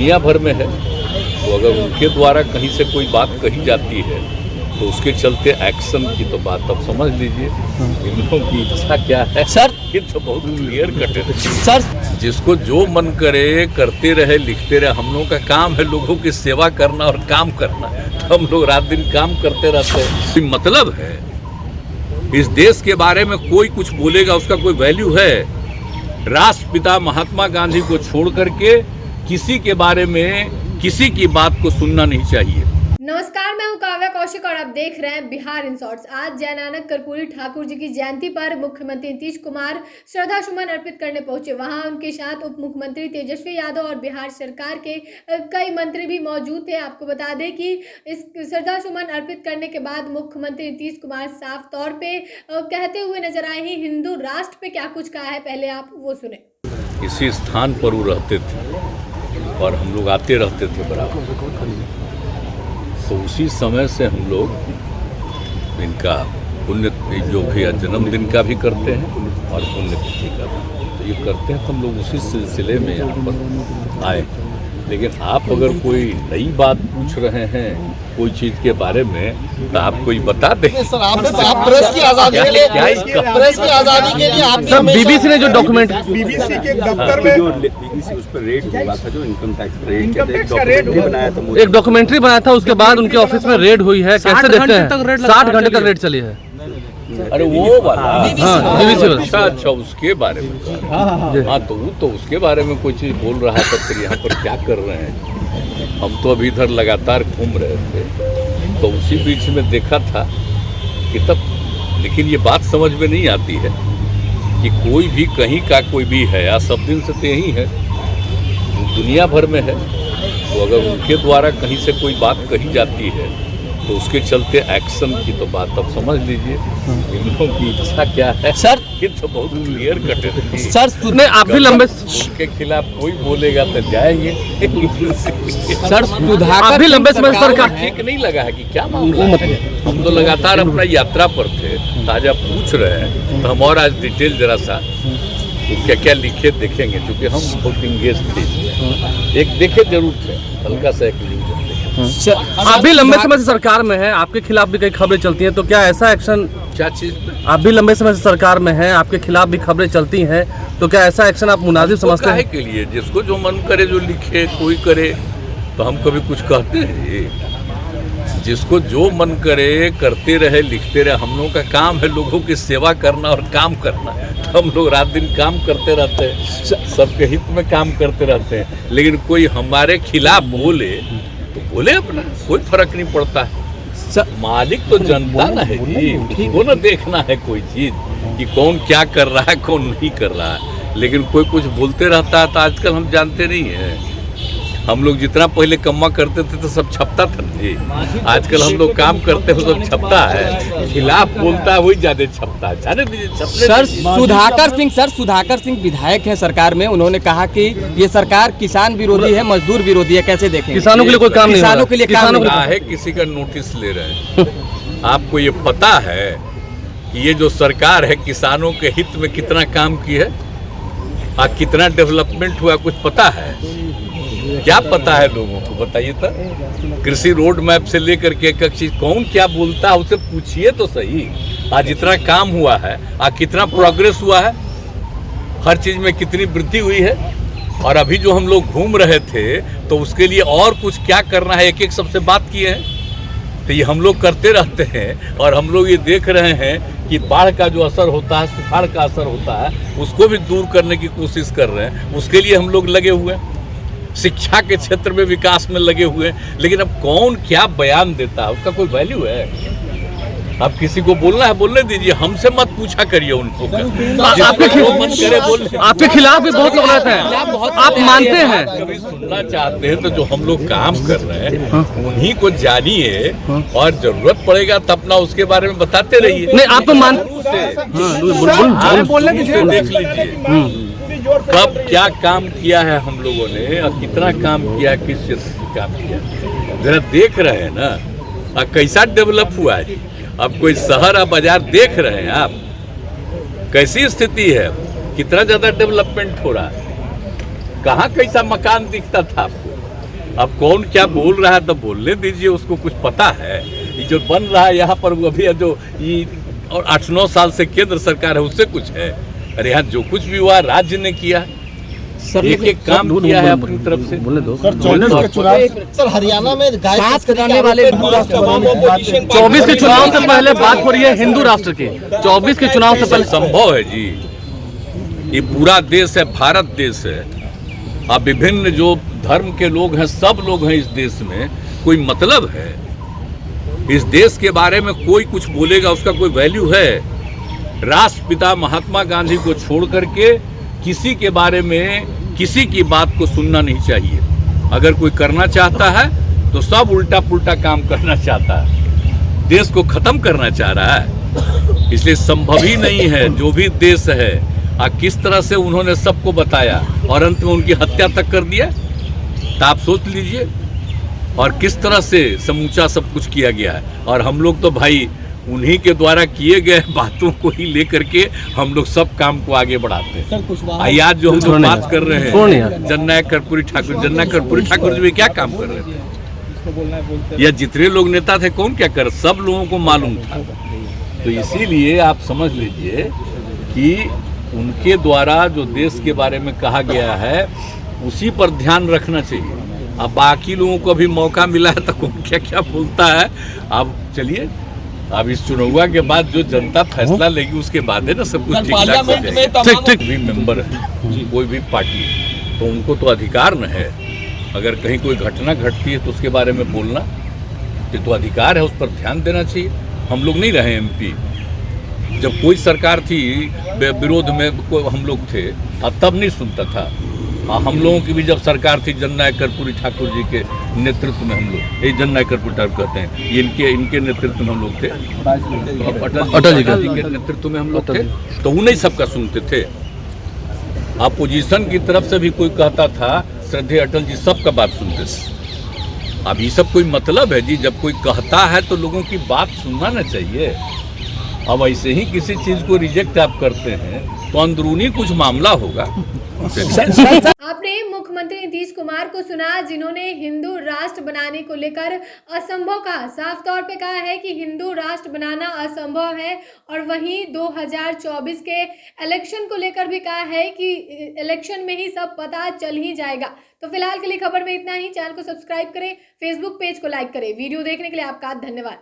दुनिया भर में है। तो अगर उनके द्वारा कहीं से कोई बात कही जाती है तो उसके चलते एक्शन की तो बात अब समझ लीजिए इन लोगों की इच्छा क्या है सर, ये तो बहुत क्लियर कट है सर। जिसको जो मन करे करते रहे, लिखते रहे। हम लोगों का काम है लोगों की सेवा करना और काम करना। हम लोग रात दिन काम करते रहते हैं। मतलब है इस देश के बारे में कोई कुछ बोलेगा उसका कोई वैल्यू है? राष्ट्रपिता महात्मा गांधी को छोड़ करके किसी के बारे में किसी की बात को सुनना नहीं चाहिए। नमस्कार, मैं हूं काव्या कौशिक और आप देख रहे हैं बिहार इन शॉर्ट्स। आज जयनानक कर्पूरी ठाकुर जी की जयंती पर मुख्यमंत्री नीतीश कुमार श्रद्धा सुमन अर्पित करने पहुंचे। वहां उनके साथ उप मुख्यमंत्री तेजस्वी यादव और बिहार सरकार के कई मंत्री भी मौजूद थे। आपको बता दें कि इस श्रद्धा सुमन अर्पित करने के बाद मुख्यमंत्री नीतीश कुमार साफ तौर पे कहते हुए नजर आए हैं हिंदू राष्ट्र पे क्या कुछ कहा है, पहले आप वो सुने। इसी स्थान पर वो रहते थे और हम लोग आते रहते थे बराबर। तो उसी समय से हम लोग इनका पुण्य जो भी जन्मदिन का भी करते हैं और पुण्यतिथि का भी तो ये करते हैं। तो हम लोग उसी सिलसिले में यहाँ पर आए। लेकिन आप अगर कोई नई बात पूछ रहे हैं कोई चीज़ के बारे में तो आप कोई बता दें सर। आप प्रेस की आज़ादी के लिए आप सर बीबीसी ने जो डॉक्यूमेंट बीबीसी के दफ्तर में बीबीसी उस पर रेड हुआ था, जो इनकम टैक्स का रेड बनाया था, एक डॉक्यूमेंट्री बनाया था। उसके बाद उनके ऑफिस में रेड हुई है। कैसे देखते हैं? 60 घंटे तक रेड चली है। अरे वो वाला अच्छा उसके बारे में हाँ तो उसके बारे में कोई चीज़ बोल रहा था। फिर यहाँ पर क्या कर रहे हैं? हम तो अभी इधर लगातार घूम रहे थे तो उसी बीच में देखा था कि तब, लेकिन ये बात समझ में नहीं आती है कि कोई भी कहीं का कोई भी है या सब दिन से तो यही है दुनिया भर में है। तो अगर उनके द्वारा कहीं से कोई बात कही जाती है तो उसके चलते एक्शन की तो बात अब समझ लीजिए इन लोगों की इच्छा क्या है सर, ये तो बहुत क्लियर कट है सर। नहीं, आप भी लंबे उनके खिलाफ कोई बोलेगा तो जाएंगे सर। आप भी लंबे समय सरकार ठीक नहीं लगा है कि क्या मामला है? हम तो लगातार अपना यात्रा पर थे। ताजा पूछ रहे हैं तो हम और आज डिटेल जरा सा क्या क्या लिखे देखेंगे, क्योंकि हम बहुत इंगेज थे। एक देखे जरूर थे, हल्का सा एक न्यूज। आप भी लंबे समय से सरकार में हैं, आपके खिलाफ भी कई खबरें चलती हैं, तो क्या ऐसा एक्शन? क्या चीज? आप भी लंबे समय से सरकार में हैं, आपके खिलाफ भी खबरें चलती हैं, तो क्या ऐसा एक्शन आप मुनासिब समझते हैं? के लिए जिसको जो मन करे जो लिखे कोई करे, तो हम कभी कुछ कहते हैं? जिसको जो मन करे करते रहे, लिखते रहे। हम लोगों का काम है लोगों की सेवा करना और काम करना। तो हम लोग रात दिन काम करते रहते हैं, सबके हित में काम करते रहते हैं। लेकिन कोई हमारे खिलाफ बोले तो बोले, अपना कोई फर्क नहीं पड़ता है। मालिक तो जनता ना है जी, उसको ना देखना है कोई चीज कि कौन क्या कर रहा है कौन नहीं कर रहा है। लेकिन कोई कुछ बोलते रहता है तो आजकल हम जानते नहीं हैं। हम लोग जितना पहले कम्मा करते थे तो सब छपता था जी। आजकल हम लोग काम करते हो सब छपता है, खिलाफ बोलता है वही ज्यादा छपता है। जाने दीजिए सर। सुधाकर सिंह विधायक हैं सरकार में, उन्होंने कहा कि ये सरकार किसान विरोधी है, मजदूर विरोधी है। कैसे देखें? किसानों के लिए कोई काम नहीं, किसानों के लिए काम है। किसी का नोटिस ले रहे हैं? आपको ये पता है कि ये जो सरकार है किसानों के हित में कितना काम की है और कितना डेवलपमेंट हुआ? कुछ पता है? क्या पता है लोगों को? बताइए तो। कृषि रोड मैप से लेकर के एक चीज कौन क्या बोलता है उसे पूछिए तो सही। आज जितना काम हुआ है, आज कितना प्रोग्रेस हुआ है, हर चीज में कितनी वृद्धि हुई है। और अभी जो हम लोग घूम रहे थे तो उसके लिए और कुछ क्या करना है, एक एक सबसे बात किए हैं। तो ये हम लोग करते रहते हैं और हम लोग ये देख रहे हैं कि बाढ़ का जो असर होता है, सुखाड़ का असर होता है, उसको भी दूर करने की कोशिश कर रहे हैं। उसके लिए हम लोग लगे हुए हैं। शिक्षा के क्षेत्र में विकास में लगे हुए हैं। लेकिन अब कौन क्या बयान देता है उसका कोई वैल्यू है? अब किसी को बोलना है बोलने दीजिए, हमसे मत पूछा करिए उनको। आपके खिलाफ भी बहुत लोग रहते हैं, आप मानते हैं? कभी सुनना चाहते हैं तो जो हम लोग काम कर रहे हैं उन्हीं को जानिए और जरूरत पड़ेगा तो अपना उसके बारे में बताते रहिए। नहीं, आप तो देख लीजिए कब क्या काम किया है हम लोगों ने और कितना काम किया, किस क्षेत्र में काम किया, जरा देख रहे हैं ना। और कैसा डेवलप हुआ है? अब कोई शहर या बाजार देख रहे हैं आप? कैसी स्थिति है? कितना ज्यादा डेवलपमेंट हो रहा है? कहाँ कैसा मकान दिखता था आपको? अब कौन क्या बोल रहा है तो बोलने दीजिए, उसको कुछ पता है। ये जो बन रहा है यहाँ पर अभी जो ये और 8-9 साल से केंद्र सरकार है उससे कुछ है। अरे यहाँ जो कुछ भी हुआ राज्य ने किया, एक एक काम किया है अपनी तरफ से। बोलने दो। सर हरियाणा में गाय कराने वाले 24 के चुनाव से पहले बात हो रही है हिंदू राष्ट्र की। 24 के चुनाव से पहले संभव है जी, ये पूरा देश है, भारत देश है। अब विभिन्न जो धर्म के लोग हैं, सब लोग हैं इस देश में, कोई मतलब है? इस देश के बारे में कोई कुछ बोलेगा उसका कोई वैल्यू है? राष्ट्रपिता महात्मा गांधी को छोड़ करके किसी के बारे में किसी की बात को सुनना नहीं चाहिए। अगर कोई करना चाहता है तो सब उल्टा पुल्टा काम करना चाहता है, देश को खत्म करना चाह रहा है। इसलिए संभव ही नहीं है। जो भी देश है किस तरह से उन्होंने सबको बताया और अंत में उनकी हत्या तक कर दिया, तो आप सोच लीजिए। और किस तरह से समूचा सब कुछ किया गया है। और हम लोग तो भाई उन्हीं के द्वारा किए गए बातों को ही लेकर के हम लोग सब काम को आगे बढ़ाते हैं। आज जो हम लोग बात कर रहे हैं जननायक कर्पूरी ठाकुर, जननायक कर्पूरी ठाकुर जी क्या काम कर रहे थे? या जितने लोग नेता थे कौन क्या कर, सब लोगों को मालूम था। तो इसीलिए आप समझ लीजिए कि उनके द्वारा जो देश के बारे में कहा गया है उसी पर ध्यान रखना चाहिए। अब बाकी लोगों को भी मौका मिला है तो कौन क्या क्या बोलता है। अब चलिए, अब इस चुनाव के बाद जो जनता फैसला लेगी उसके बाद है ना सब कुछ ठीक ठाक हो जाएगा। ठीक भी मेंबर है कोई भी पार्टी, तो उनको तो अधिकार न है, अगर कहीं कोई घटना घटती है तो उसके बारे में बोलना ये तो अधिकार है, उस पर ध्यान देना चाहिए। हम लोग नहीं रहे एमपी, जब कोई सरकार थी विरोध में हम लोग थे, तब नहीं सुनता था। हम लोगों की भी जब सरकार थी जननायक कर्पूरी ठाकुर जी के नेतृत्व में, हम लोग ये जननायक कर्पूरी ठाकुर कहते हैं, ये इनके नेतृत्व में हम लोग थे, अटल जी के नेतृत्व में हम लोग थे, तो उन्हीं सबका सुनते थे। अपोजिशन की तरफ से भी कोई कहता था श्रद्धेय अटल जी सबका बात सुनते थे। अब ये सब कोई मतलब है जी? जब कोई कहता है तो लोगों की बात सुनना ना चाहिए। अब ऐसे ही किसी चीज को रिजेक्ट आप करते हैं तो अंदरूनी कुछ मामला होगा। आपने मुख्यमंत्री नीतीश कुमार को सुना, जिन्होंने हिंदू राष्ट्र बनाने को लेकर असंभव कहा। साफ तौर पे कहा है कि हिंदू राष्ट्र बनाना असंभव है। और वहीं 2024 के इलेक्शन को लेकर भी कहा है कि इलेक्शन में ही सब पता चल ही जाएगा। तो फिलहाल के लिए खबर में इतना ही। चैनल को सब्सक्राइब करें, फेसबुक पेज को लाइक करें। वीडियो देखने के लिए आपका धन्यवाद।